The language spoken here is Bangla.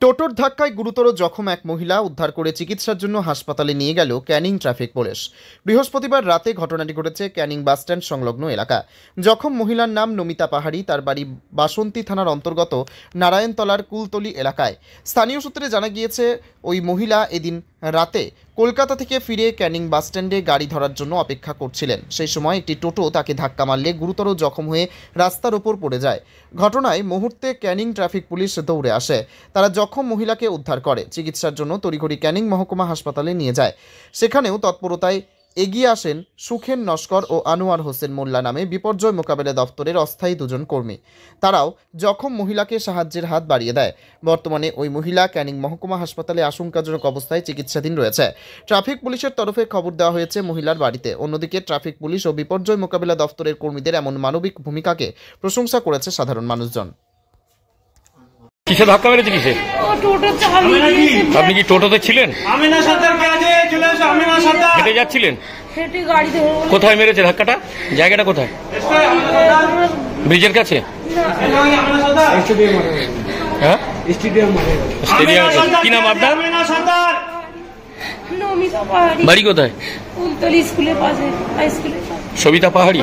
টোটোর ধাক্কায় গুরুতর জখম এক মহিলা উদ্ধার করে চিকিৎসার জন্য হাসপাতালে নিয়ে গেল ক্যানিং ট্রাফিক পুলিশ। বৃহস্পতিবার রাতে ঘটনাটি ঘটেছে ক্যানিং বাসস্ট্যান্ড সংলগ্ন এলাকা। জখম মহিলার নাম নমিতা পাহাড়ি, তার বাড়ি বাসন্তী থানার অন্তর্গত নারায়ণতলার কুলতলি এলাকায়। স্থানীয় সূত্রে জানা গিয়েছে ওই মহিলা এদিন রাতে কলকাতা থেকে ফিরে ক্যানিং বাসস্ট্যান্ডে গাড়ি ধরার জন্য অপেক্ষা করছিলেন। সেই সময় একটি টোটো তাকে ধাক্কা মারলে গুরুতর জখম হয়ে রাস্তার ওপর পড়ে যায়। ঘটনায় মুহূর্তে ক্যানিং ট্রাফিক পুলিশ দৌড়ে আসে। তারা জখম মহিলাকে উদ্ধার করে চিকিৎসার জন্য তড়িঘড়ি ক্যানিং মহকুমা হাসপাতালে নিয়ে যায়। সেখানেও তৎপরতায় এগিয়ে আসেন সুখেন নস্কর ও আনোয়ার হোসেন মোল্লা নামে বিপর্যয় মোকাবেলা দপ্তরের অস্থায়ী দুজন কর্মী। তারাও জখম মহিলাকে সাহায্যের হাত বাড়িয়ে দেয়। বর্তমানে ওই মহিলা ক্যানিং মহকুমা হাসপাতালে আশঙ্কাজনক অবস্থায় চিকিৎসাধীন রয়েছে। ট্রাফিক পুলিশের তরফে খবর দেওয়া হয়েছে মহিলার বাড়িতে। অন্যদিকে ট্রাফিক পুলিশ ও বিপর্যয় মোকাবেলা দপ্তরের কর্মীদের এমন মানবিক ভূমিকাকে প্রশংসা করেছে সাধারণ মানুষজন। কিসে ধাক্কা মেরেছে? কিসে? আপনি কি টোটোতে ছিলেন? হেঁটে যাচ্ছিলেন? কোথায় মেরেছে ধাক্কাটা? জায়গাটা কোথায়? ব্রিজের কাছে? হ্যাঁ, স্টেডিয়াম। কি নাম আপনার? বাড়ি কোথায়? স্কুলের পাশে। সবিতা পাহাড়ি।